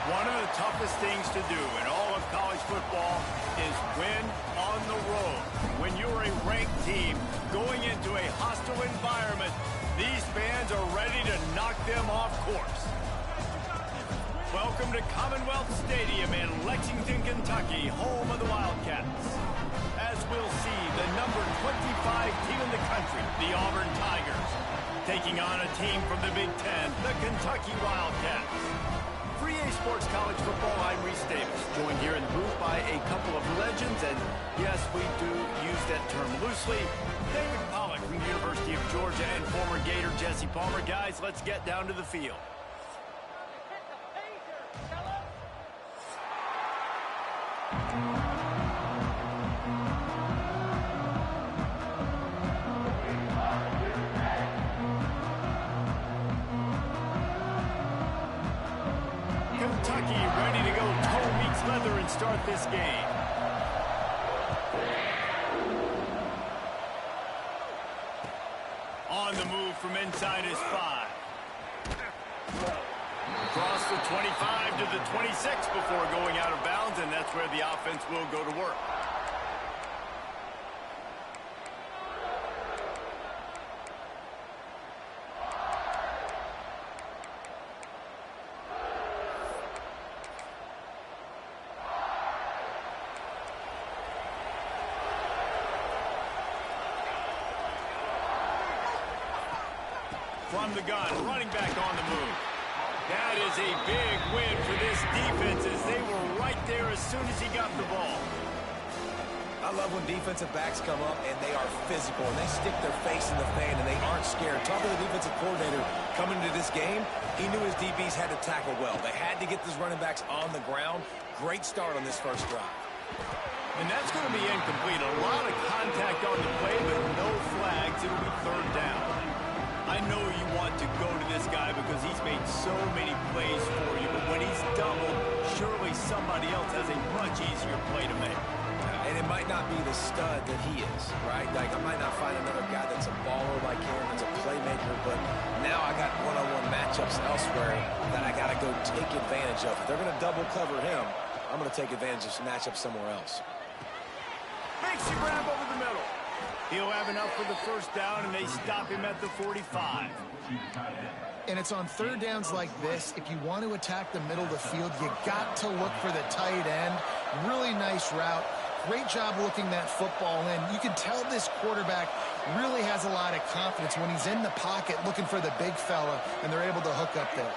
One of the toughest things to do in all of college football is win on the road. When you're a ranked team going into a hostile environment, these fans are ready to knock them off course. Welcome to Commonwealth Stadium in Lexington, Kentucky, home of the Wildcats. As we'll see, the number 25 team in the country, the Auburn Tigers, taking on a team from the Big Ten, the Kentucky Wildcats. For EA Sports College Football, I'm Reese Davis, joined here in the booth by a couple of legends, and yes, we do use that term loosely. David Pollack from the University of Georgia and former Gator Jesse Palmer. Guys, let's get down to the field. Kentucky ready to go toe meets leather and start this game. On the move from inside his 5. Across the 25 to the 26 before going out of bounds, and that's where the offense will go to work. From the gun, running back on the move. That is a big win for this defense as they were right there as soon as he got the ball. I love when defensive backs come up and they are physical and they stick their face in the fan and they aren't scared. Talking to the defensive coordinator coming into this game, he knew his DBs had to tackle well. They had to get these running backs on the ground. Great start on this first drive. And that's going to be incomplete. A lot of contact on the play, but no flags. It'll be third down. I know you want to go to this guy because he's made so many plays for you, but when he's doubled, surely somebody else has a much easier play to make. And it might not be the stud that he is, right? Like, I might not find another guy that's a baller like him, that's a playmaker, but now I got one-on-one matchups elsewhere that I got to go take advantage of. If they're going to double cover him, I'm going to take advantage of some matchups somewhere else. Makes you grab over the middle. He'll have enough for the first down, and they stop him at the 45. And it's on third downs like this. If you want to attack the middle of the field, you got to look for the tight end. Really nice route. Great job looking that football in. You can tell this quarterback really has a lot of confidence when he's in the pocket looking for the big fella, and they're able to hook up there.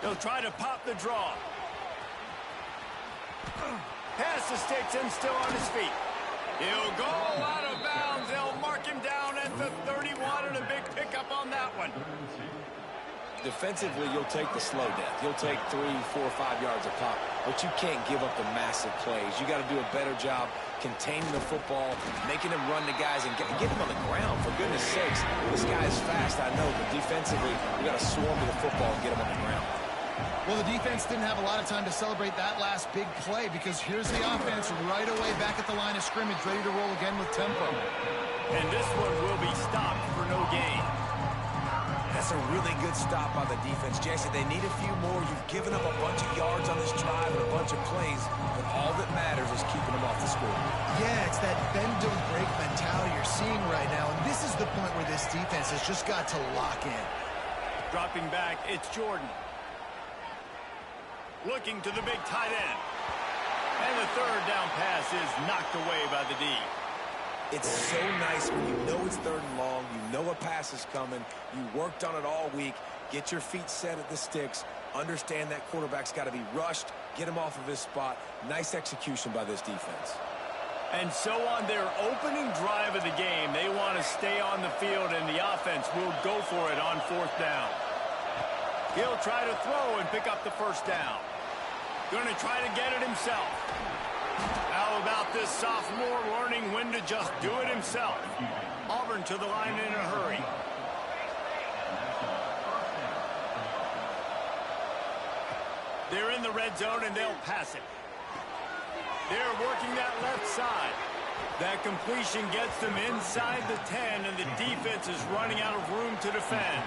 They'll try to pop the draw. Pass the sticks and still on his feet. He'll go out of bounds. They'll mark him down at the 31 and a big pickup on that one. Defensively, you'll take the slow death. You'll take 3, 4, 5 yards a pop, but you can't give up the massive plays. You got to do a better job containing the football, making him run the guys, and get him on the ground. For goodness sakes, this guy is fast, I know, but defensively, you got to swarm to the football and get him on the ground. Well, the defense didn't have a lot of time to celebrate that last big play because here's the offense right away back at the line of scrimmage, ready to roll again with tempo. And this one will be stopped for no gain. That's a really good stop by the defense, Jesse. They need a few more. You've given up a bunch of yards on this drive and a bunch of plays, but all that matters is keeping them off the score. Yeah, it's that bend, don't break mentality you're seeing right now, and this is the point where this defense has just got to lock in. Dropping back, it's Jordan. Looking to the big tight end. And the third down pass is knocked away by the D. It's so nice when you know it's third and long, you know a pass is coming, you worked on it all week, get your feet set at the sticks, understand that quarterback's got to be rushed, get him off of his spot. Nice execution by this defense. And so on their opening drive of the game, they want to stay on the field, and the offense will go for it on fourth down. He'll try to throw and pick up the first down. Going to try to get it himself. How about this sophomore learning when to just do it himself? Auburn to the line in a hurry. They're in the red zone, and they'll pass it. They're working that left side. That completion gets them inside the 10, and the defense is running out of room to defend.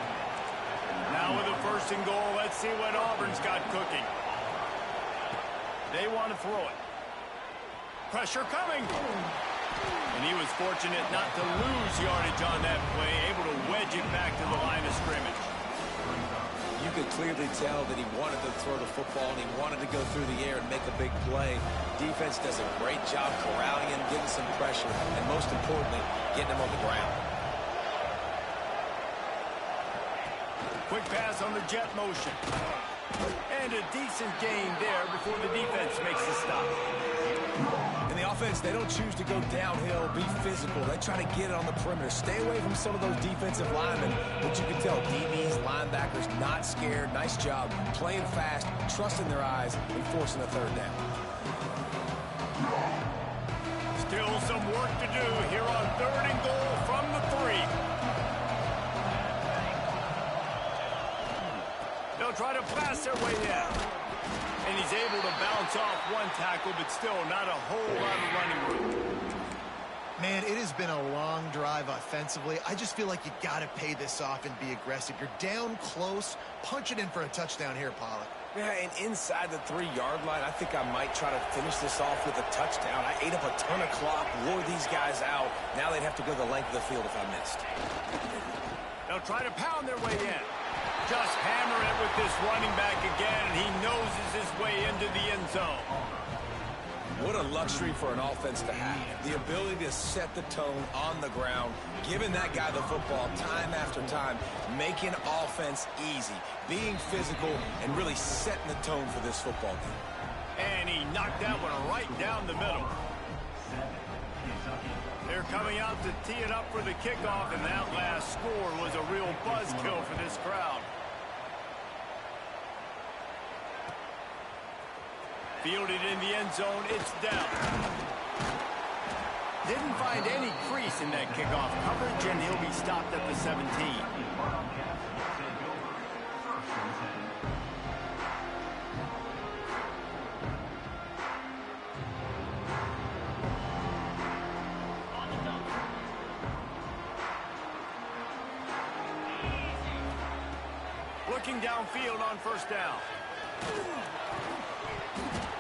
Now with a 1st and goal, let's see what Auburn's got cooking. They want to throw it. Pressure coming. And he was fortunate not to lose yardage on that play, able to wedge it back to the line of scrimmage. You could clearly tell that he wanted to throw the football and he wanted to go through the air and make a big play. Defense does a great job corralling him, getting some pressure, and most importantly, getting him on the ground. Quick pass on the jet motion. And a decent gain there before the defense makes the stop. In the offense, they don't choose to go downhill, be physical. They try to get it on the perimeter. Stay away from some of those defensive linemen, but you can tell DBs, linebackers, not scared. Nice job playing fast, trusting their eyes, and forcing a 3rd down. Still some work to do here on 3rd and goal from the 3. They'll try to blast their way in. And he's able to bounce off one tackle, but still not a whole lot of running room. Man, it has been a long drive offensively. I just feel like you got to pay this off and be aggressive. You're down close. Punch it in for a touchdown here, Pollack. Yeah, and inside the 3-yard line, I think I might try to finish this off with a touchdown. I ate up a ton of clock, wore these guys out. Now they'd have to go the length of the field if I missed. They'll try to pound their way in. Just hammer it with this running back again, and he noses his way into the end zone. What a luxury for an offense to have. The ability to set the tone on the ground, giving that guy the football time after time, making offense easy, being physical, and really setting the tone for this football game. And he knocked that one right down the middle. They're coming out to tee it up for the kickoff, and that last score was a real buzzkill for this crowd. Fielded in the end zone, it's down. Didn't find any crease in that kickoff coverage, and he'll be stopped at the 17. Looking downfield on 1st down.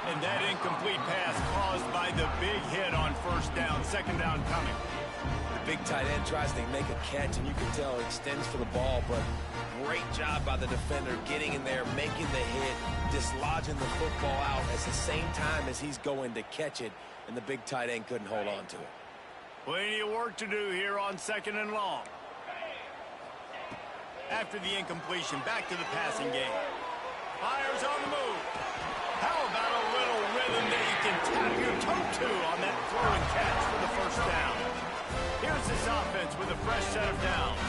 And that incomplete pass caused by the big hit on 1st down. 2nd down coming. The big tight end tries to make a catch, and you can tell it extends for the ball, but great job by the defender getting in there, making the hit, dislodging the football out at the same time as he's going to catch it, and the big tight end couldn't hold on to it. Plenty of work to do here on 2nd and long. After the incompletion, back to the passing game. Fires on the move. How about a little rhythm that you can tap your toe to on that throw and catch for the 1st down? Here's this offense with a fresh set of downs.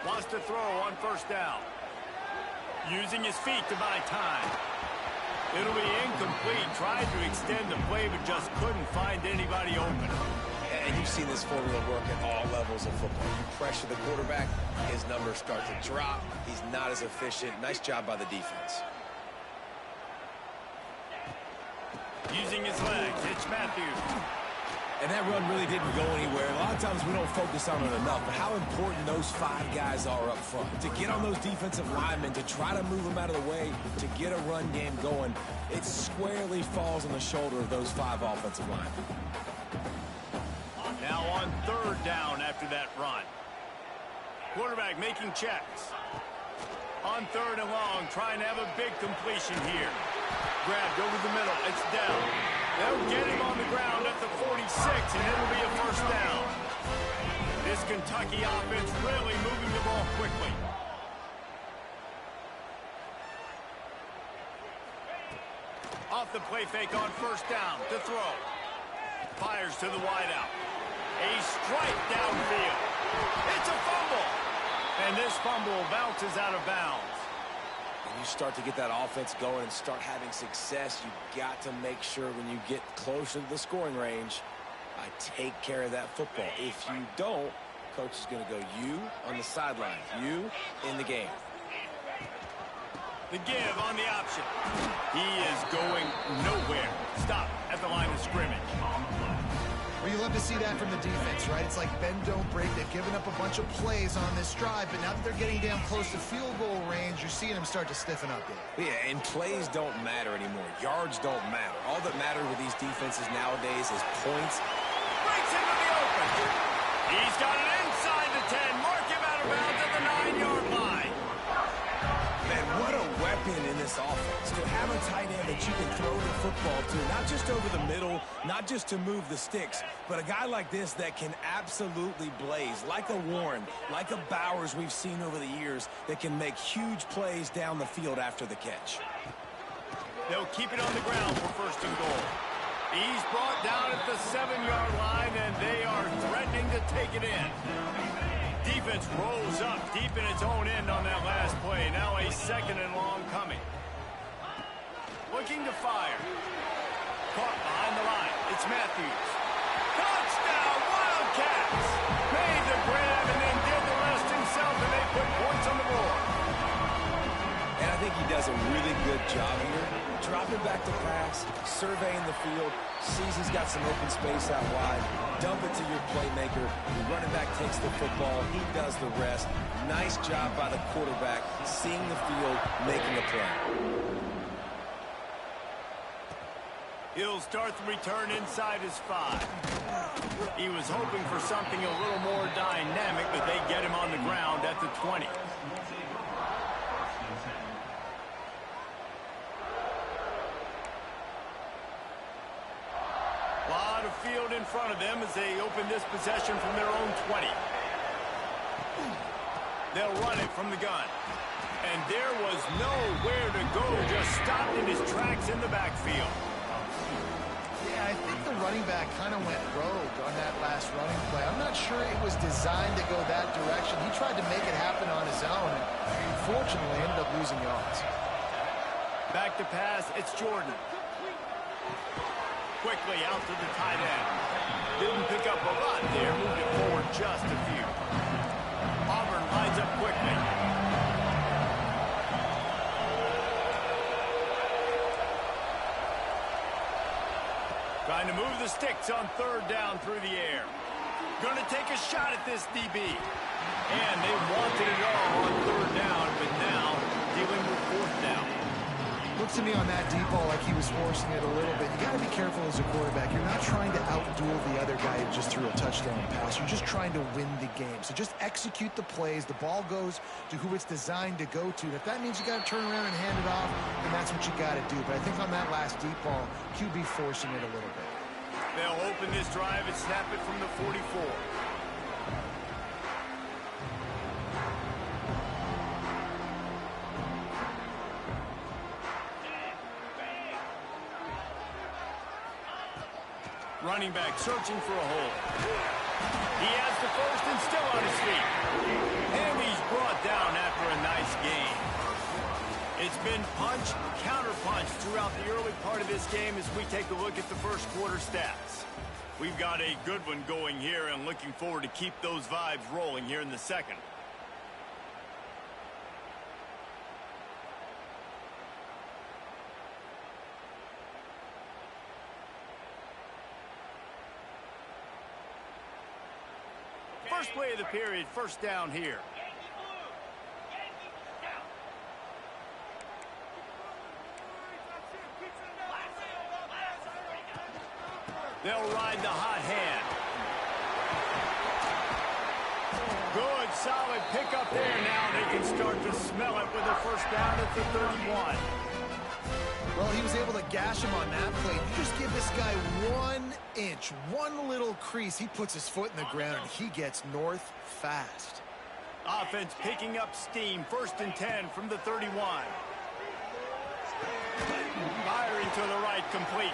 Wants to throw on 1st down. Using his feet to buy time. It'll be incomplete. Tried to extend the play, but just couldn't find anybody open. And you've seen this formula work at all levels of football. You pressure the quarterback, his numbers start to drop. He's not as efficient. Nice job by the defense. Using his legs, it's Matthews. And that run really didn't go anywhere. A lot of times we don't focus on it enough, but how important those 5 guys are up front. To get on those defensive linemen, to try to move them out of the way, to get a run game going, it squarely falls on the shoulder of those 5 offensive linemen. Now on 3rd down after that run. Quarterback making checks. On 3rd and long, trying to have a big completion here. Grabbed over the middle, it's down. They'll get him on the ground at the 46, and it'll be a 1st down. This Kentucky offense really moving the ball quickly. Off the play fake on 1st down to throw. Fires to the wideout. A strike downfield. It's a fumble. And this fumble bounces out of bounds. When you start to get that offense going and start having success, you've got to make sure when you get closer to the scoring range, I take care of that football. If you don't, coach is going to go you on the sideline, you in the game. The give on the option. He is going nowhere. Stop at the line of scrimmage. Well, you love to see that from the defense, right? It's like bend, don't break. They've given up a bunch of plays on this drive, but now that they're getting down close to field goal range, you're seeing them start to stiffen up, Dave. Yeah, and plays don't matter anymore. Yards don't matter. All that matters with these defenses nowadays is points. Breaks into the open. He's got it inside the 10. Mark him out of bounds at the 9-yard line. Man, what a weapon in this offense to have a tight end that you can throw the football to, not just over the middle, not just to move the sticks, but a guy like this that can absolutely blaze, like a Warren, like a Bowers we've seen over the years, that can make huge plays down the field after the catch. They'll keep it on the ground for first and goal. He's brought down at the 7-yard line, and they are threatening to take it in. Defense rolls up deep in its own end on that last play. Now a second and long coming. Looking to fire. Caught behind the line. It's Matthews. Touchdown, Wildcats! Made the grab and then did the rest himself, and they put points on the board. And I think he does a really good job here. Dropping back to pass, surveying the field, sees he's got some open space out wide, dump it to your playmaker. The running back takes the football. He does the rest. Nice job by the quarterback, seeing the field, making a play. He'll start the return inside his 5. He was hoping for something a little more dynamic, but they get him on the ground at the 20. Lot of field in front of them as they open this possession from their own 20. They'll run it from the gun. And there was nowhere to go, just stopped in his tracks in the backfield. Yeah, I think the running back kind of went rogue on that last running play. I'm not sure it was designed to go that direction. He tried to make it happen on his own, and unfortunately ended up losing yards. Back to pass, it's Jordan. Quickly out to the tight end. Didn't pick up a lot there, moved it forward just a few. Auburn lines up quickly. Trying to move the sticks on third down through the air. Going to take a shot at this DB. And they wanted it all on third down, but now dealing with fourth down. Looks to me on that deep ball like he was forcing it a little bit. You got to be careful as a quarterback. You're not trying to outduel the other guy who just threw a touchdown pass. You're just trying to win the game. So just execute the plays. The ball goes to who it's designed to go to. If that means you got to turn around and hand it off, then that's what you got to do. But I think on that last deep ball, QB forcing it a little bit. They'll open this drive and snap it from the 44. Running back searching for a hole. He has the first and still on his feet. And he's brought down after a nice gain. It's been punch, counter-punch throughout the early part of this game as we take a look at the first quarter stats. We've got a good one going here and looking forward to keep those vibes rolling here in the second. First play of the period, first down here. They'll ride the hot hand. Good, solid pickup there. Now they can start to smell it with a first down at the 31. Well, he was able to gash him on that play. You just give this guy 1 inch, one little crease. He puts his foot in the ground, and he gets north fast. Offense picking up steam. First and 10 from the 31. Firing to the right, complete.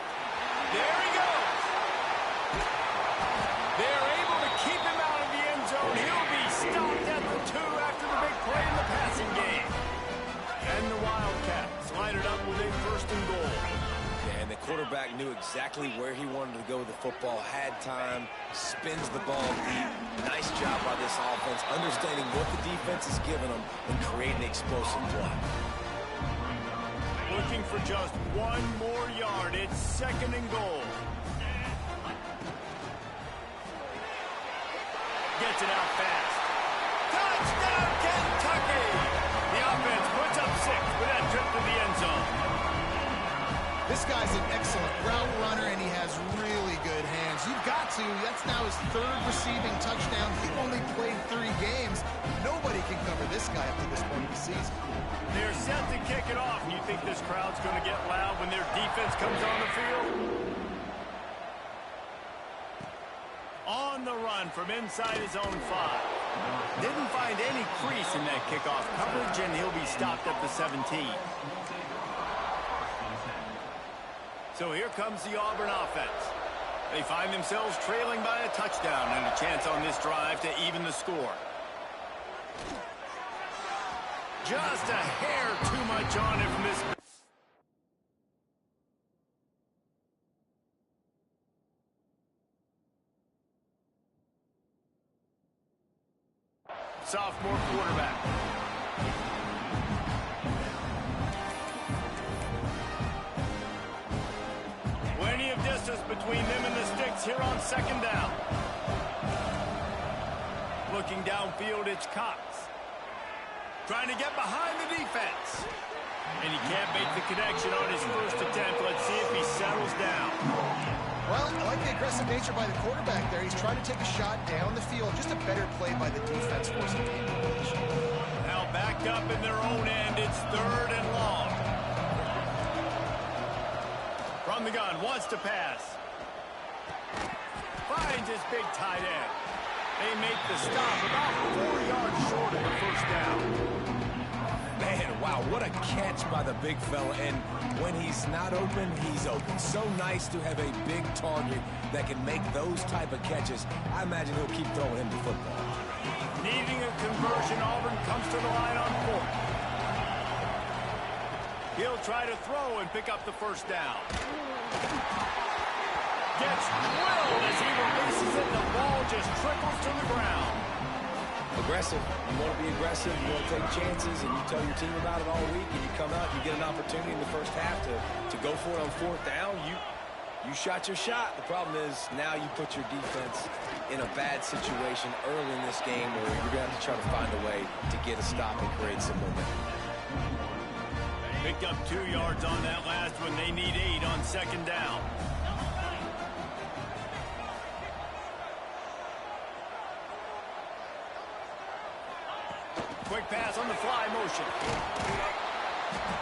There he goes. They're able to keep him out of the end zone. He'll be stopped at the 2 after the big play in the passing game. And the Wildcats line it up with a first and goal. And the quarterback knew exactly where he wanted to go with the football, had time, spins the ball deep. Nice job by this offense, understanding what the defense is giving them and creating explosive play. Looking for just one more yard. It's second and goal. gets it out fast. Touchdown, Kentucky! The offense puts up 6 with that trip to the end zone. This guy's an excellent route runner, and he has really good hands. You've got to. That's now his 3rd receiving touchdown. He only played 3 games. Nobody can cover this guy up to this point of the season. They're set to kick it off. You think this crowd's going to get loud when their defense comes on the field? On the run from inside his own 5. Didn't find any crease in that kickoff coverage, and he'll be stopped at the 17. So here comes the Auburn offense. They find themselves trailing by a touchdown and a chance on this drive to even the score. Just a hair too much on it from this. Sophomore quarterback. Plenty of distance between them and the sticks here on 2nd down. Looking downfield, it's Crumz. Trying to get behind the defense. And he can't make the connection on his first attempt. Let's see if he settles down. Well, I like the aggressive nature by the quarterback there. He's trying to take a shot down the field. Just a better play by the defense forcing the incompletion. Now backed up in their own end. It's 3rd and long. From the gun, wants to pass. Finds his big tight end. They make the stop about 4 yards short of the first down. Man, wow, what a catch by the big fella. And when he's not open, he's open. So nice to have a big target that can make those type of catches. I imagine he'll keep throwing him the football. Needing a conversion, Auburn comes to the line on 4th. He'll try to throw and pick up the first down. Gets drilled as he releases it. The ball just trickles to the ground. Aggressive. You want to be aggressive. You want to take chances, and you tell your team about it all week, and you come out and you get an opportunity in the first half to go for it on 4th down. You shot your shot. The problem is now you put your defense in a bad situation early in this game where you're going to have to try to find a way to get a stop and create some momentum. Picked up 2 yards on that last one. They need 8 on 2nd down. Quick pass on the fly motion.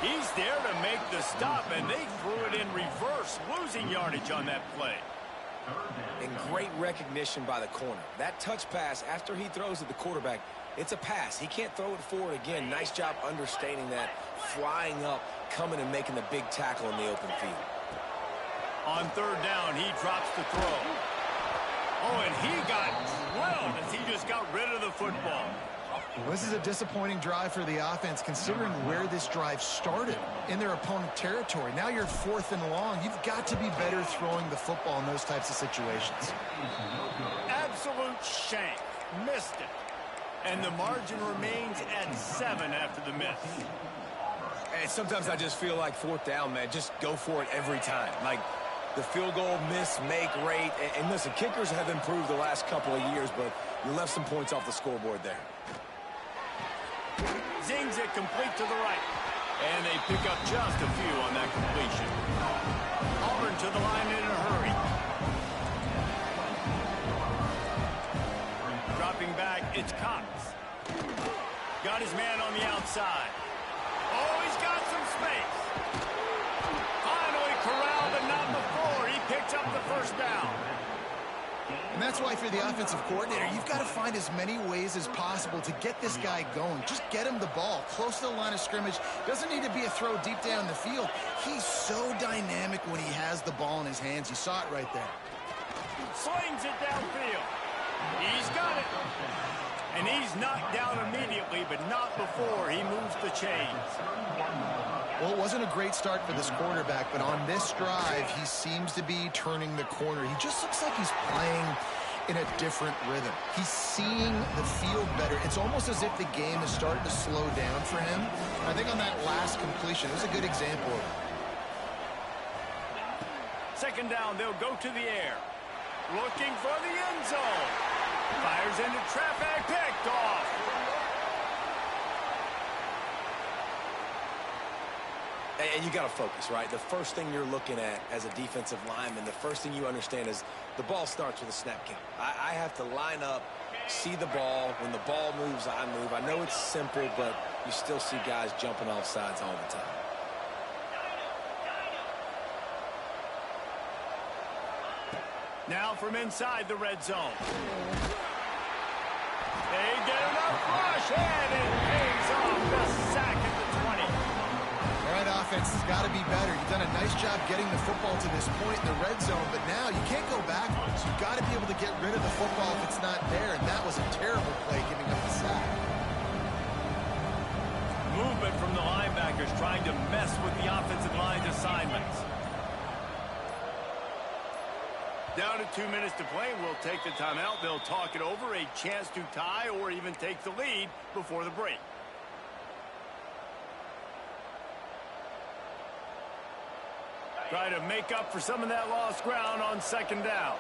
He's there to make the stop, and they threw it in reverse, losing yardage on that play. And great recognition by the corner. That touch pass, after he throws at the quarterback, it's a pass. He can't throw it forward again. Nice job understanding that, flying up, coming and making the big tackle in the open field. On 3rd down, he drops the throw. Oh, and he got drilled as he just got rid of the football. Well, this is a disappointing drive for the offense, considering where this drive started, in their opponent territory. Now you're 4th and long. You've got to be better throwing the football in those types of situations. Absolute shank. Missed it. And the margin remains at 7 after the miss. And sometimes I just feel like 4th down, man, just go for it every time. Like the field goal miss-make rate. And listen, kickers have improved the last couple of years, but you left some points off the scoreboard there. Zings it complete to the right. And they pick up just a few on that completion. Auburn to the line in a hurry. Dropping back, it's Crumz. Got his man on the outside. Oh, he's got some space. Finally corralled, but not before. He picks up the first down. And that's why for the offensive coordinator, you've got to find as many ways as possible to get this guy going. Just get him the ball close to the line of scrimmage. Doesn't need to be a throw deep down the field. He's so dynamic when he has the ball in his hands. You saw it right there. Slings it downfield. He's got it. And he's knocked down immediately, but not before he moves the chains. Well, it wasn't a great start for this quarterback, but on this drive, he seems to be turning the corner. He just looks like he's playing in a different rhythm. He's seeing the field better. It's almost as if the game is starting to slow down for him. I think on that last completion, it was a good example of it. 2nd down, they'll go to the air. Looking for the end zone. Fires into traffic, picked off. And you got to focus, right? The first thing you're looking at as a defensive lineman, the first thing you understand is the ball starts with a snap count. I have to line up, see the ball. When the ball moves, I move. I know it's simple, but you still see guys jumping off sides all the time. Now from inside the red zone. They get enough rush, and it pays off the sack at the 20. All right, offense has got to be better. You've done a nice job getting the football to this point in the red zone, but now you can't go backwards. You've got to be able to get rid of the football if it's not there, and that was a terrible play giving up the sack. Movement from the linebackers trying to mess with the offensive line's assignments. Down to 2 minutes to play. We'll take the timeout. They'll talk it over. A chance to tie or even take the lead before the break. Try to make up for some of that lost ground on second down.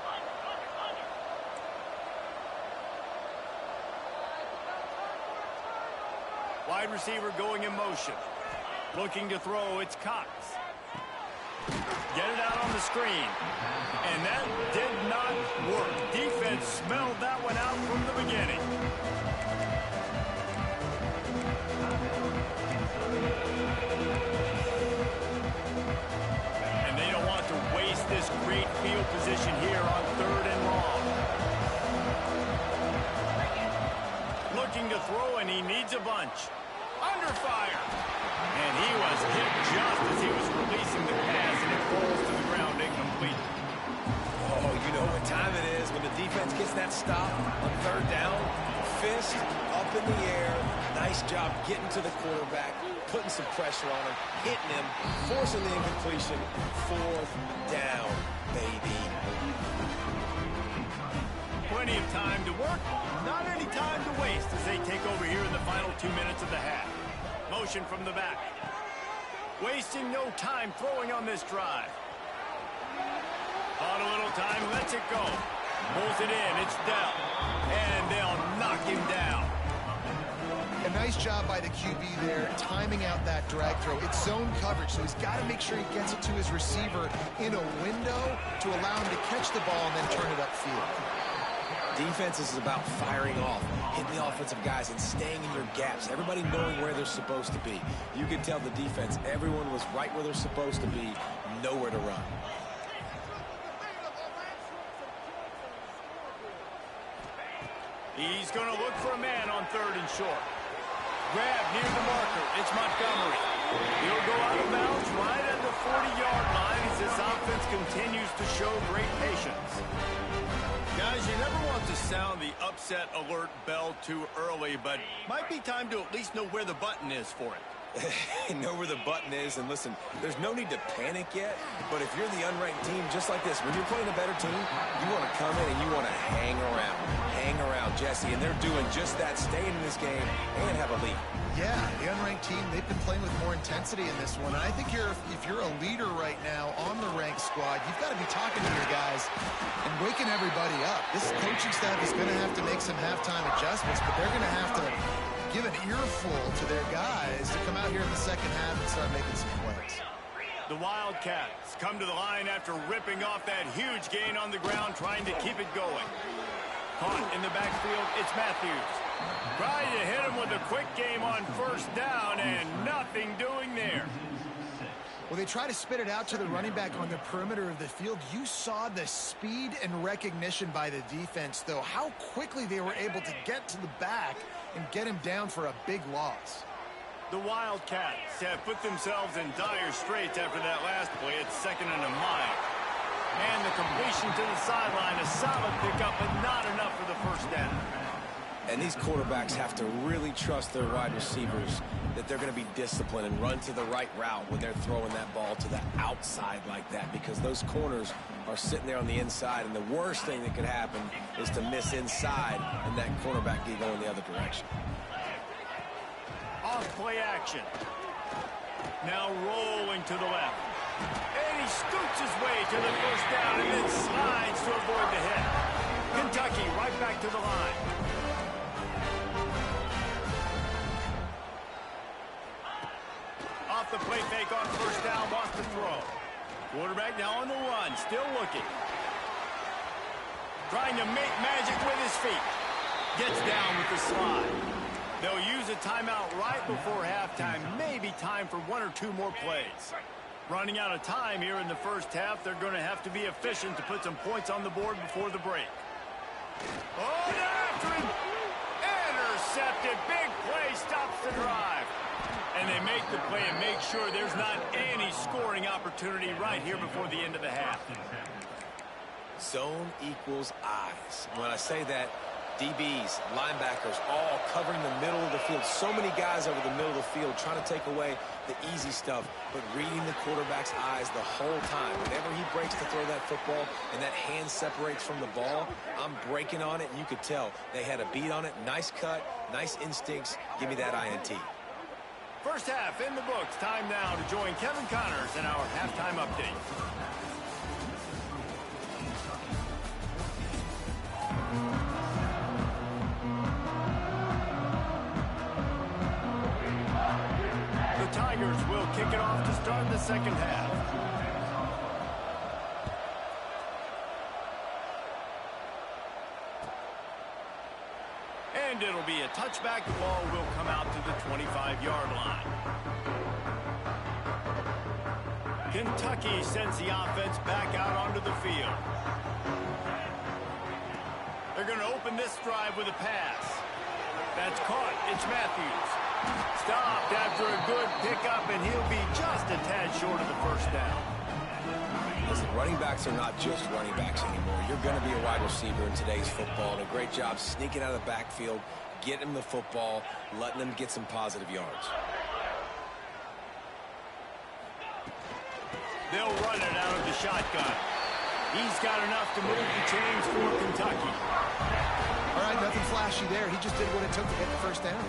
Wide receiver going in motion. Looking to throw, it's Cox. Get it out on the screen. And that did not work. Defense smelled that one out from the beginning. And they don't want to waste this great field position here on 3rd and long. Looking to throw, and he needs a bunch. Under fire. And he was hit just as he was releasing the pass, and it falls to the ground incomplete. Oh, you know what time it is when the defense gets that stop on 3rd down. Fist up in the air. Nice job getting to the quarterback, putting some pressure on him, hitting him, forcing the incompletion. 4th down, baby. Plenty of time to work, not any time to waste as they take over here in the final 2 minutes of the half. Motion from the back. Wasting no time throwing on this drive. On a little time, lets it go. Pulls it in, it's down. And they'll knock him down. A nice job by the QB there, timing out that drag throw. It's zone coverage, so he's got to make sure he gets it to his receiver in a window to allow him to catch the ball and then turn it upfield. Defense is about firing off, hitting the offensive guys, and staying in your gaps. Everybody knowing where they're supposed to be. You can tell the defense, everyone was right where they're supposed to be, nowhere to run. He's going to look for a man on 3rd and short. Grab near the marker. It's Montgomery. He'll go out of bounds right at the 40-yard line as this offense continues to show great patience. Guys, you never want to sound the upset alert bell too early, but might be time to at least know where the button is for it. Know where the button is, and listen, there's no need to panic yet, but if you're the unranked team, just like this, when you're playing a better team, you want to come in and you want to hang around, Jesse, and they're doing just that, staying in this game and have a lead. Yeah, the unranked team, they've been playing with more intensity in this one. And I think if you're a leader right now on the ranked squad, you've got to be talking to your guys and waking everybody up. This coaching staff is going to have to make some halftime adjustments, but they're going to have to give an earful to their guys to come out here in the second half and start making some plays. The Wildcats come to the line after ripping off that huge gain on the ground, trying to keep it going. Caught in the backfield, it's Matthews. Trying to hit him with a quick game on 1st down, and nothing doing there. Well, they try to spit it out to the running back on the perimeter of the field. You saw the speed and recognition by the defense, though, how quickly they were able to get to the back and get him down for a big loss. The Wildcats have put themselves in dire straits after that last play. It's 2nd and a mile. And the completion to the sideline, a solid pickup, but not enough for the 1st down. And these quarterbacks have to really trust their wide receivers that they're going to be disciplined and run to the right route when they're throwing that ball to the outside like that, because those corners are sitting there on the inside, and the worst thing that could happen is to miss inside and that cornerback get going the other direction. Off play action. Now rolling to the left. And he scoots his way to the 1st down and then slides to avoid the hit. Kentucky right back to the line. Off the play fake on first down, lost the throw. Quarterback now on the run, still looking. Trying to make magic with his feet. Gets down with the slide. They'll use a timeout right before halftime. Maybe time for one or two more plays. Running out of time here in the first half. They're going to have to be efficient to put some points on the board before the break. Oh, after him. Intercepted. Big play stops the drive. And they make the play and make sure there's not any scoring opportunity right here before the end of the half. Zone equals eyes. When I say that, DBs, linebackers, all covering the middle of the field. So many guys over the middle of the field trying to take away the easy stuff, but reading the quarterback's eyes the whole time. Whenever he breaks to throw that football and that hand separates from the ball, I'm breaking on it, and you could tell they had a beat on it. Nice cut, nice instincts. Give me that INT. First half in the books. Time now to join Kevin Connors in our halftime update. The Tigers will kick it off to start the second half. And it'll be a touchback. The ball will come out to the 25-yard line. Kentucky sends the offense back out onto the field. They're going to open this drive with a pass. That's caught. It's Matthews. Stopped after a good pickup, and he'll be just a tad short of the first down. Listen, running backs are not just running backs anymore. You're going to be a wide receiver in today's football, and a great job sneaking out of the backfield, getting them the football, letting them get some positive yards. They'll run it out of the shotgun. He's got enough to move the chains for Kentucky. All right, nothing flashy there. He just did what it took to get the first down.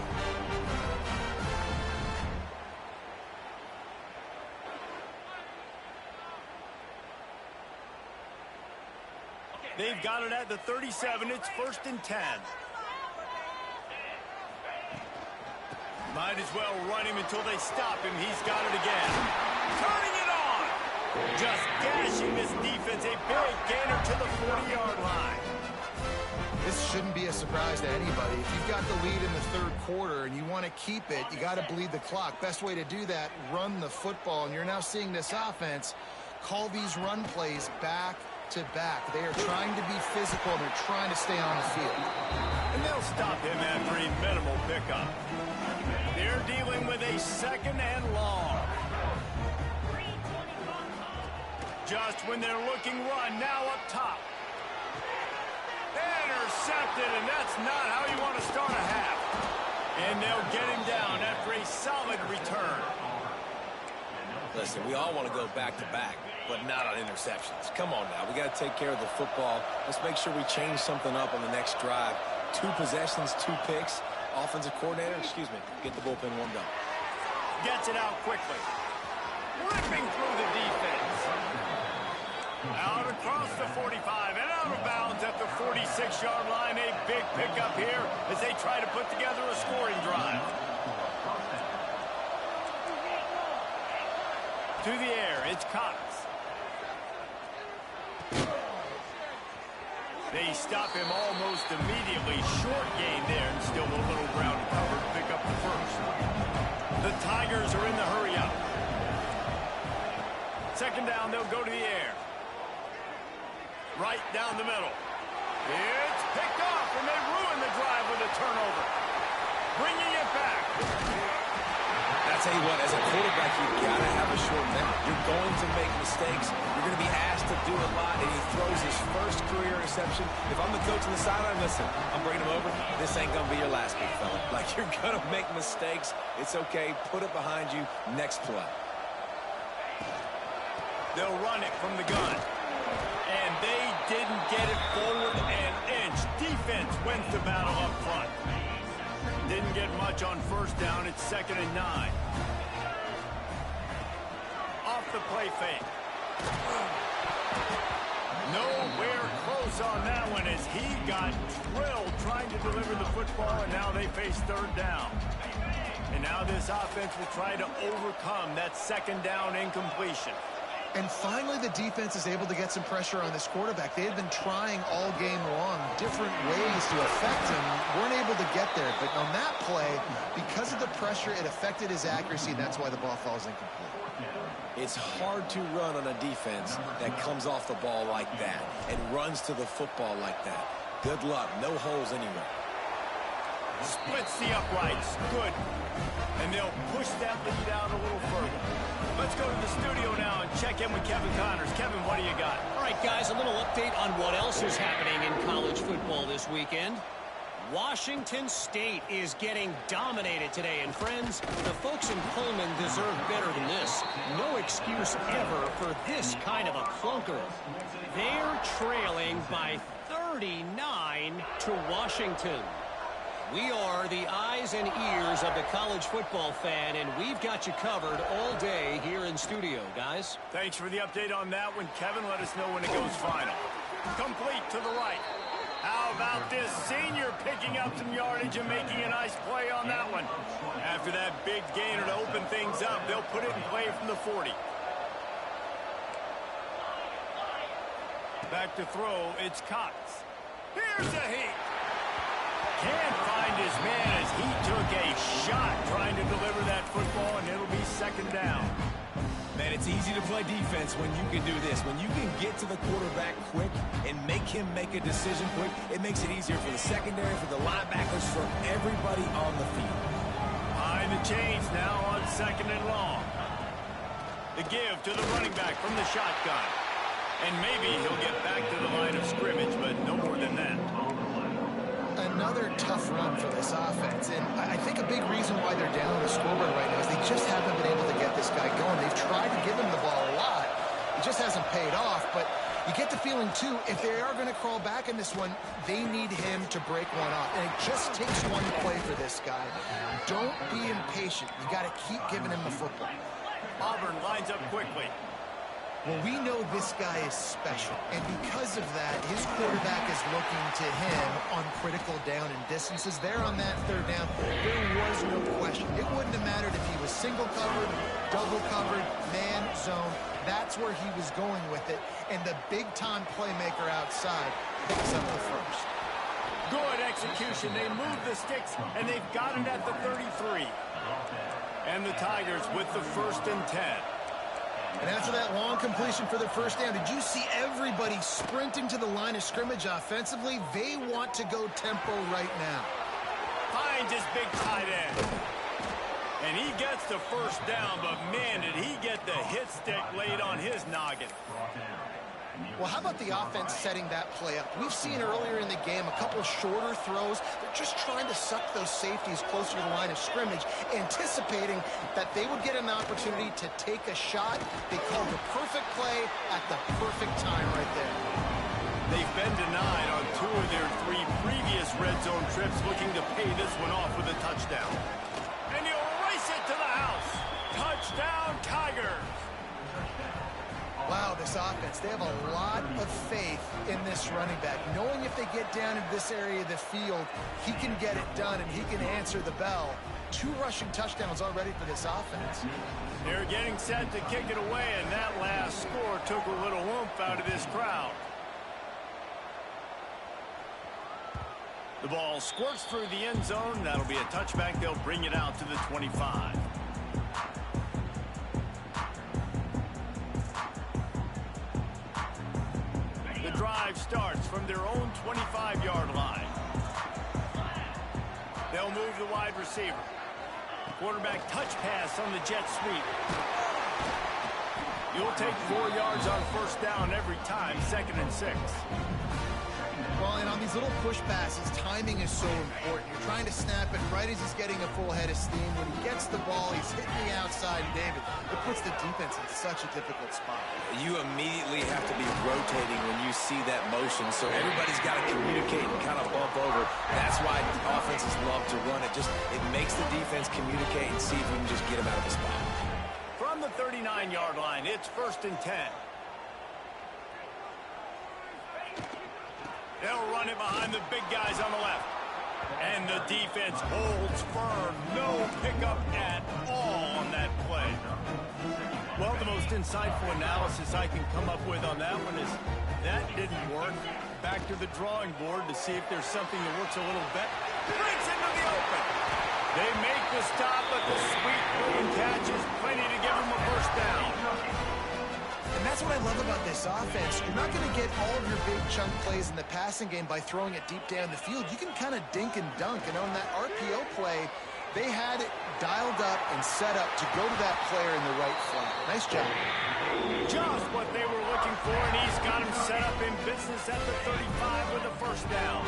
They've got it at the 37. It's 1st and 10. Might as well run him until they stop him. He's got it again. Turning it on. Just gashing this defense. A big gainer to the 40-yard line. This shouldn't be a surprise to anybody. If you've got the lead in the third quarter and you want to keep it, you got to bleed the clock. Best way to do that, run the football. And you're now seeing this offense call these run plays back to back. They are trying to be physical, and they're trying to stay on the field. And they'll stop him after a minimal pickup. They're dealing with a second and long. Just when they're looking run, now up top. Intercepted, and that's not how you want to start a half. And they'll get him down after a solid return. Listen, we all want to go back-to-back, but not on interceptions. Come on now. We got to take care of the football. Let's make sure we change something up on the next drive. 2 possessions, 2 picks. Offensive coordinator, get the bullpen warmed up. Gets it out quickly. Ripping through the defense. Out across the 45 and out of bounds at the 46-yard line. A big pickup here as they try to put together a scoring drive. To the air, it's Cox. They stop him almost immediately. Short gain there, and still a little ground to cover to pick up the first. The Tigers are in the hurry-up. Second down, they'll go to the air. Right down the middle. It's picked off, and they ruin the drive with a turnover. Bringing it back. I tell you what, as a quarterback, you've got to have a short memory. You're going to make mistakes. You're going to be asked to do a lot, and he throws his first career interception. If I'm the coach on the sideline, listen, I'm bringing him over. This ain't going to be your last big fella. Like, you're going to make mistakes. It's okay. Put it behind you. Next play. They'll run it from the gun. And they didn't get it forward an inch. Defense wins the battle up front. Didn't get much on first down. It's 2nd and 9. Off the play fake. Nowhere close on that one as he got drilled trying to deliver the football, and now they face third down. And now this offense will try to overcome that second down incompletion. And finally, the defense is able to get some pressure on this quarterback. They had been trying all game long different ways to affect him. Weren't able to get there. But on that play, because of the pressure, it affected his accuracy, and that's why the ball falls incomplete. It's hard to run on a defense that comes off the ball like that and runs to the football like that. Good luck. No holes anywhere. Splits the uprights. Good. And they'll push that lead out a little further. Let's go to the studio now and check in with Kevin Connors. Kevin, what do you got? All right, guys, a little update on what else is happening in college football this weekend. Washington State is getting dominated today. And, friends, the folks in Pullman deserve better than this. No excuse ever for this kind of a clunker. They're trailing by 39 to Washington. We are the eyes and ears of the college football fan, and we've got you covered all day here in studio, guys. Thanks for the update on that one, Kevin. Let us know when it goes final. Complete to the right. How about this senior picking up some yardage and making a nice play on that one? After that big gainer to open things up, they'll put it in play from the 40. Back to throw, it's Cox. Here's a heat. Can't find his man as he took a shot trying to deliver that football, and it'll be second down. Man, it's easy to play defense when you can do this. When you can get to the quarterback quick and make him make a decision quick, it makes it easier for the secondary, for the linebackers, for everybody on the field. Behind the chains now on second and long. The give to the running back from the shotgun. And maybe he'll get back to the line of scrimmage, but no more than that. Another tough run for this offense, and I think a big reason why they're down on the scoreboard right now is they just haven't been able to get this guy going. They've tried to give him the ball a lot. It just hasn't paid off, but you get the feeling, too, if they are going to crawl back in this one, they need him to break one off, and it just takes one play for this guy. Don't be impatient. You got to keep giving him the football. Auburn lines up quickly. Well, we know this guy is special, and because of that, his quarterback is looking to him on critical down and distances. There on that third down, there was no question. It wouldn't have mattered if he was single covered, double covered, man, zone. That's where he was going with it, and the big-time playmaker outside picks up the first. Good execution. They move the sticks, and they've got it at the 33. And the Tigers with the 1st and 10. And after that long completion for the first down, did you see everybody sprinting to the line of scrimmage offensively? They want to go tempo right now. Finds his big tight end. And he gets the first down, but man, did he get the hit stick laid on his noggin. Well, how about the offense setting that play up? We've seen earlier in the game a couple shorter throws. They're just trying to suck those safeties closer to the line of scrimmage, anticipating that they would get an opportunity to take a shot. They called the perfect play at the perfect time right there. They've been denied on 2 of their 3 previous red zone trips, looking to pay this one off with a touchdown. And he'll race it to the house. Touchdown, Tigers. Wow, this offense, they have a lot of faith in this running back. Knowing if they get down into this area of the field, he can get it done and he can answer the bell. 2 rushing touchdowns already for this offense. They're getting set to kick it away, and that last score took a little oomph out of this crowd. The ball squirts through the end zone. That'll be a touchback. They'll bring it out to the 25. The drive starts from their own 25-yard line. They'll move the wide receiver. Quarterback touch pass on the jet sweep. You'll take 4 yards on first down every time, 2nd and 6. Well, and on these little push passes, timing is so important. You're trying to snap it right as he's getting a full head of steam. When he gets the ball, he's hitting the outside, and David, it puts the defense in such a difficult spot. You immediately have to be rotating when you see that motion, so everybody's got to communicate and kind of bump over. That's why offenses love to run it. It makes the defense communicate and see if we can just get him out of the spot. From the 39-yard line, it's 1st and 10. They'll run it behind the big guys on the left. And the defense holds firm. No pickup at all on that play. Well, the most insightful analysis I can come up with on that one is that didn't work. Back to the drawing board to see if there's something that works a little better. Breaks into the open. They make the stop, but the sweet clean catch is plenty to give them a first down. And that's what I love about this offense. You're not going to get all of your big chunk plays in the passing game by throwing it deep down the field. You can kind of dink and dunk. And on that RPO play, they had it dialed up and set up to go to that player in the right flat. Nice job. Just what they were looking for, and he's got him set up in business at the 35 with a first down.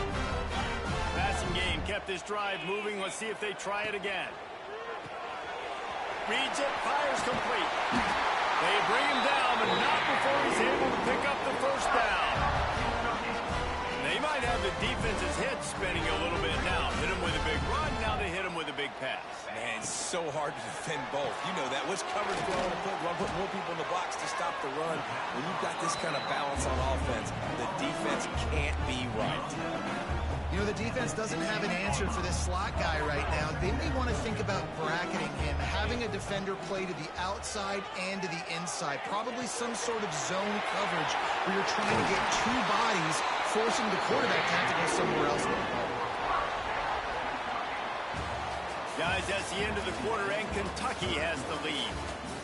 Passing game kept this drive moving. Let's see if they try it again. Reads it, fires complete. They bring him down, but not before he's able to pick up the first down. They might have the defense's head spinning a little bit now. Hit him with a big run, now they hit him with a big pass. Man, it's so hard to defend both. You know that. Which coverage going to put more people in the box to stop the run? When you've got this kind of balance on offense, the defense can't be right. You know, the defense doesn't have an answer for this slot guy right now. They may want to think about bracketing him, having a defender play to the outside and to the inside. Probably some sort of zone coverage where you're trying to get two bodies, forcing the quarterback to have to go somewhere else. Guys, that's the end of the quarter, and Kentucky has the lead.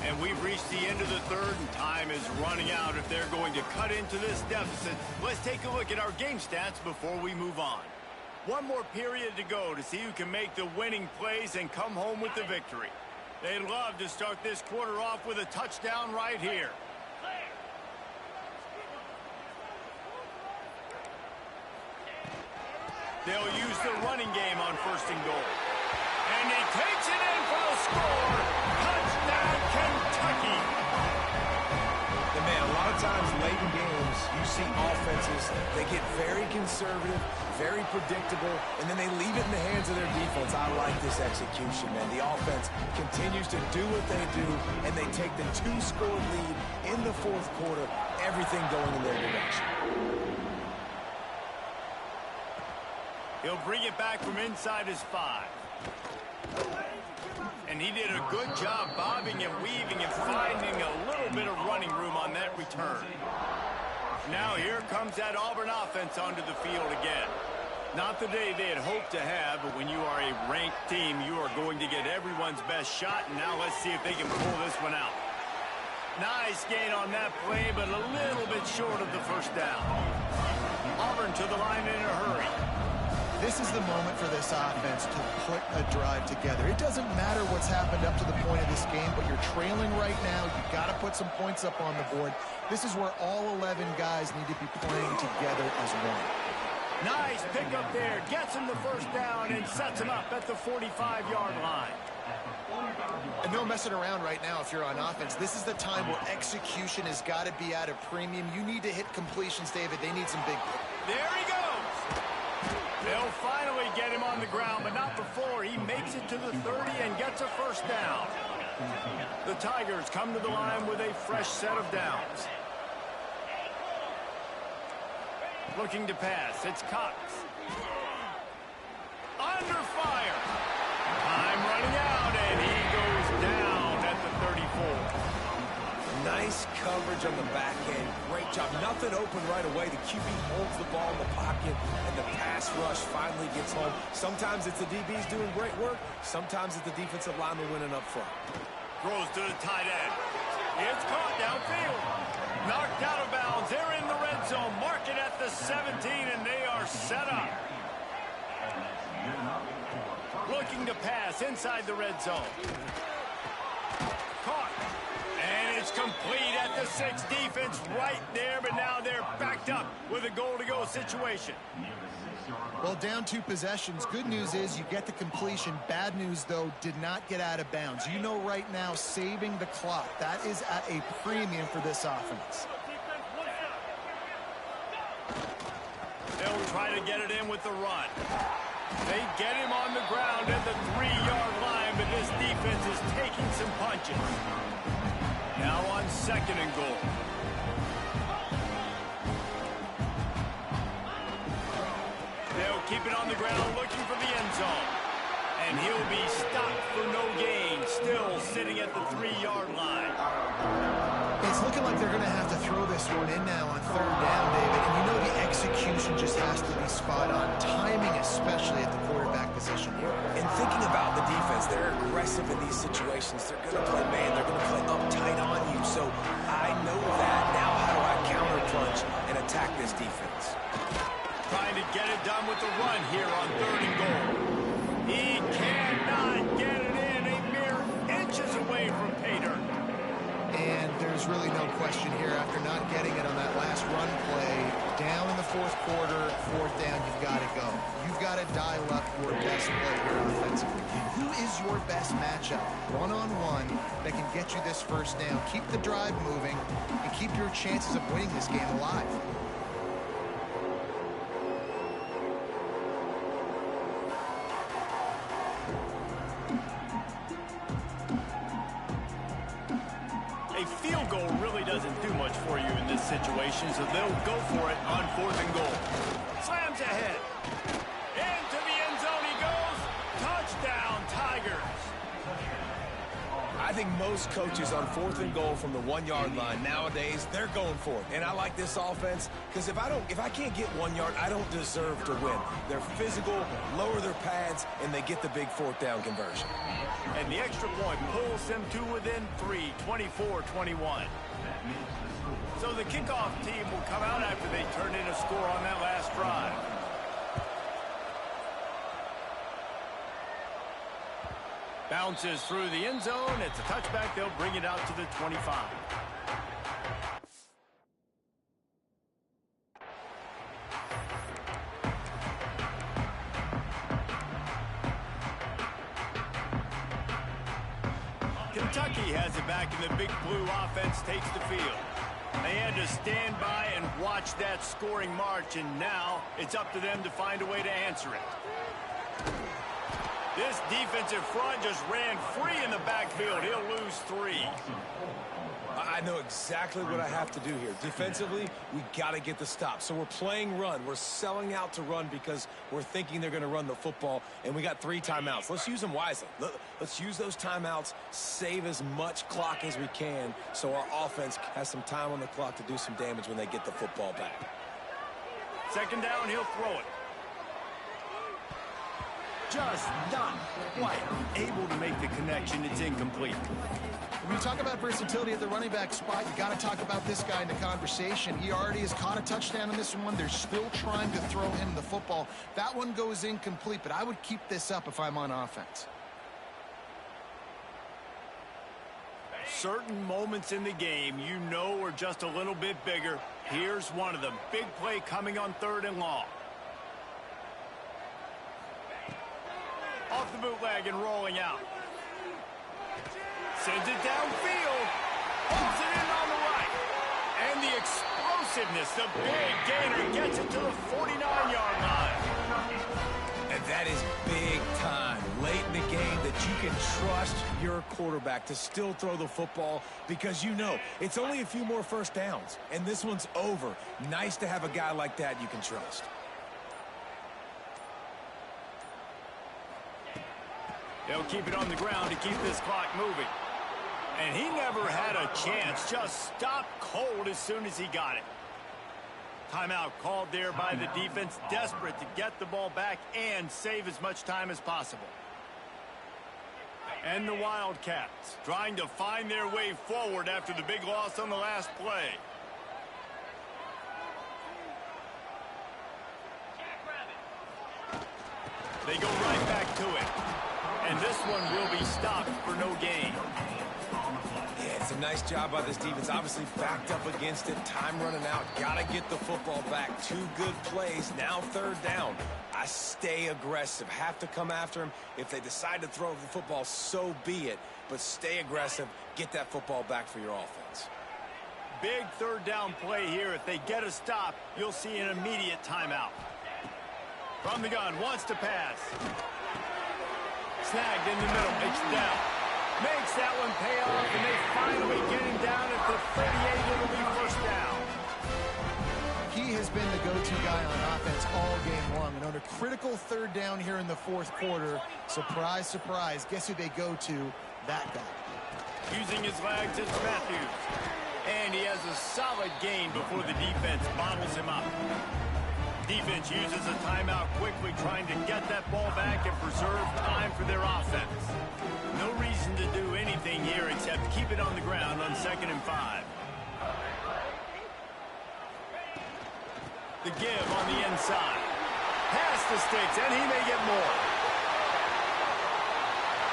And we've reached the end of the third, and time is running out if they're going to cut into this deficit. Let's take a look at our game stats before we move on. One more period to go to see who can make the winning plays and come home with the victory. They'd love to start this quarter off with a touchdown right here. They'll use the running game on first and goal. And he takes it in for the score. Touchdown, Kentucky. And man, a lot of times late in games, you see offenses, they get very conservative, very predictable, and then they leave it in the hands of their defense. I like this execution, man. The offense continues to do what they do, and they take the two-score lead in the fourth quarter, everything going in their direction. He'll bring it back from inside his 5. And he did a good job bobbing and weaving and finding a little bit of running room on that return. Now here comes that Auburn offense onto the field again. Not the day they had hoped to have, but when you are a ranked team, you are going to get everyone's best shot. And now let's see if they can pull this one out. Nice gain on that play, but a little bit short of the first down. Auburn to the line in a hurry. This is the moment for this offense to put a drive together. It doesn't matter what's happened up to the point of this game, but you're trailing right now. You've got to put some points up on the board. This is where all 11 guys need to be playing together as one. Nice pickup there. Gets him the first down and sets him up at the 45-yard line. And no messing around right now if you're on offense. This is the time where execution has got to be at a premium. You need to hit completions, David. They need some big... There he goes. They'll finally get him on the ground, but not before he makes it to the 30 and gets a first down. The Tigers come to the line with a fresh set of downs. Looking to pass, it's Cox. Under fire. Time running out, and he goes down at the 34. Nice coverage on the back end. Great job. Nothing open right away. The QB holds the ball in the pocket, and the pass rush finally gets home. Sometimes it's the DBs doing great work. Sometimes it's the defensive lineman winning up front. Throws to the tight end. It's caught downfield. Knocked out of bounds. They're in the red zone. Mark it at the 17, and they are set up. Looking to pass inside the red zone. Caught. And it's complete at the 6. Defense right there, but now they're backed up with a goal-to-go situation. Well, down 2 possessions. Good news is you get the completion. Bad news, though, did not get out of bounds. You know right now, saving the clock. That is at a premium for this offense. They'll try to get it in with the run. They get him on the ground at the 3-yard line, but this defense is taking some punches. Now on second and goal. And he'll be stopped for no gain, still sitting at the 3-yard line. It's looking like they're going to have to throw this one in now on third down, David. And you know the execution just has to be spot on. Timing, especially at the quarterback position here. And thinking about the defense, they're aggressive in these situations. They're going to play man. They're going to play uptight on you. So I know that. Now how do I counter-punch and attack this defense? Trying to get it done with the run here on 3rd and goal. He cannot get it in. A mere inches away from pay dirt. And there's really no question here, after not getting it on that last run play, down in the 4th quarter, 4th down, you've got to go. You've got to dial up your best play here offensively. Who is your best matchup, one-on-one, that can get you this 1st down? Keep the drive moving and keep your chances of winning this game alive. For you in this situation, so they'll go for it on 4th and goal. Slams ahead. Into the end zone he goes. Touchdown, Tigers. I think most coaches on 4th and goal from the 1-yard line nowadays, they're going for it. And I like this offense because if I can't get 1 yard, I don't deserve to win. They're physical, lower their pads, and they get the big 4th down conversion. And the extra point pulls them to within 3, 24-21. So the kickoff team will come out after they turn in a score on that last drive. Bounces through the end zone. It's a touchback. They'll bring it out to the 25. Kentucky has it back, and the big blue offense takes the field. They had to stand by and watch that scoring march, and now it's up to them to find a way to answer it. This defensive front just ran free in the backfield. He'll lose 3. I know exactly what I have to do here. Defensively, we got to get the stop. So we're playing run. We're selling out to run because we're thinking they're going to run the football, and we got 3 timeouts. Let's use them wisely. Let's use those timeouts, save as much clock as we can so our offense has some time on the clock to do some damage when they get the football back. 2nd down, he'll throw it. Just not quite able to make the connection. It's incomplete. When you talk about versatility at the running back spot, you got to talk about this guy in the conversation. He already has caught a touchdown in this one. They're still trying to throw him the football. That one goes incomplete, but I would keep this up if I'm on offense. Certain moments in the game you know are just a little bit bigger. Here's one of them. Big play coming on 3rd and long. Off the bootleg and rolling out. Sends it downfield. Pulls it in on the right. And the explosiveness, the big gainer gets it to the 49-yard line. And that is big time late in the game that you can trust your quarterback to still throw the football because you know it's only a few more 1st downs. And this one's over. Nice to have a guy like that you can trust. They'll keep it on the ground to keep this clock moving. And he never had a chance. Just stopped cold as soon as he got it. Timeout called there by the defense, desperate to get the ball back and save as much time as possible. And the Wildcats trying to find their way forward after the big loss on the last play. They go right back to it. And this one will be stopped for no gain. Yeah, it's a nice job by this defense. Obviously backed up against it. Time running out. Got to get the football back. 2 good plays. Now 3rd down. I stay aggressive. Have to come after him. If they decide to throw the football, so be it. But stay aggressive. Get that football back for your offense. Big 3rd down play here. If they get a stop, you'll see an immediate timeout. From the gun, wants to pass. Snagged in the middle, makes it down. Makes that one pay off, and they finally get him down at the 38. It'll be 1st down. He has been the go-to guy on offense all game long. And on a critical third down here in the fourth quarter, surprise, surprise, guess who they go to? That guy. Using his legs, it's Matthews. And he has a solid gain before the defense bottles him up. Defense uses a timeout quickly, trying to get that ball back and preserve time for their offense. No reason to do anything here except keep it on the ground on 2nd and 5. The give on the inside. Pass the sticks, and he may get more.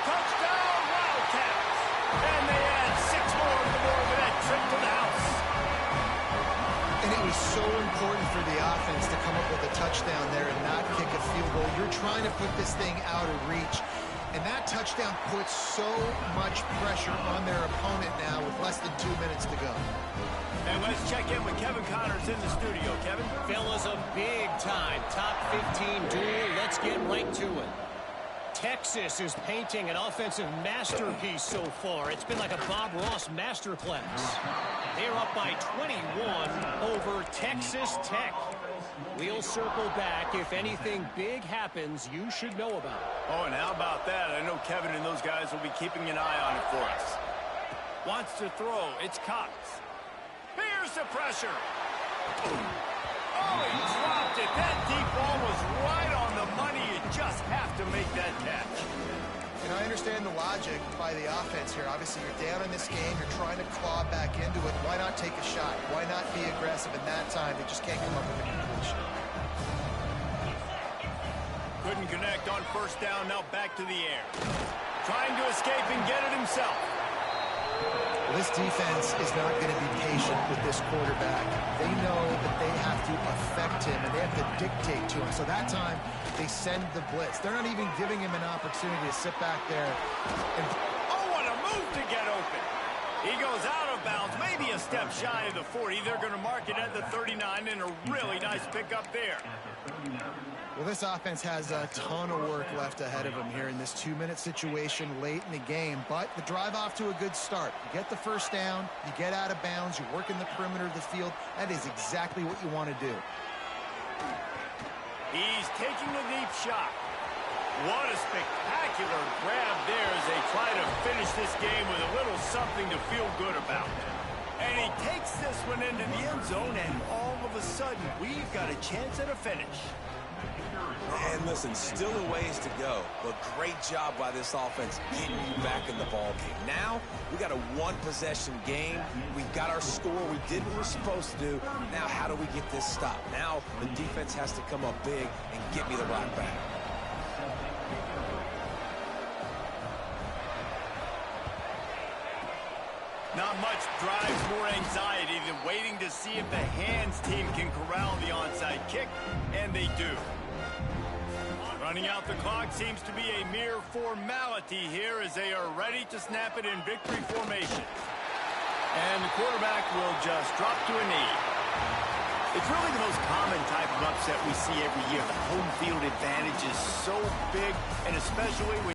Touchdown, Wildcats! And they add 6 more to the board with that trip to the house. And it was so important for the offense to come up with a touchdown there and not kick a field goal. You're trying to put this thing out of reach. And that touchdown puts so much pressure on their opponent now with less than 2 minutes to go. And let's check in with Kevin Connors in the studio. Kevin? Fellas, a big-time top 15 duel. Let's get right to it. Texas is painting an offensive masterpiece so far. It's been like a Bob Ross masterclass. They're up by 21 over Texas Tech. We'll circle back. If anything big happens, you should know about it. Oh, and how about that? I know Kevin and those guys will be keeping an eye on it for us. Wants to throw. It's Cox. Here's the pressure. Oh, he dropped it. That deep ball was right on the money. You just have to make that catch. And I understand the logic by the offense here. Obviously, you're down in this game. You're trying to claw back into it. Why not take a shot? Why not be aggressive in that time? They just can't come up with a completion. Couldn't connect on 1st down. Now back to the air. Trying to escape and get it himself. Well, this defense is not going to be patient with this quarterback. They know that they have to affect him, and they have to dictate to him. So that time, they send the blitz. They're not even giving him an opportunity to sit back there. And oh, what a move to get open. He goes out of bounds, maybe a step shy of the 40. They're going to mark it at the 39, and a really nice pickup there. Well, this offense has a ton of work left ahead of them here in this 2-minute situation late in the game. But the drive off to a good start. You get the 1st down, you get out of bounds, you work in the perimeter of the field. That is exactly what you want to do. He's taking a deep shot. What a spectacular grab there as they try to finish this game with a little something to feel good about. And he takes this one into the end zone, and all of a sudden, we've got a chance at a finish. And listen, still a ways to go, but great job by this offense getting you back in the ball game. Now, we got a 1-possession game. We got our score. We did what we're supposed to do. Now, how do we get this stopped? Now, the defense has to come up big and get me the rock back. Not much drives more anxiety than waiting to see if the hands team can corral the onside kick, and they do. Running out the clock seems to be a mere formality here as they are ready to snap it in victory formation. And the quarterback will just drop to a knee. It's really the most common type of upset we see every year. The home field advantage is so big, and especially when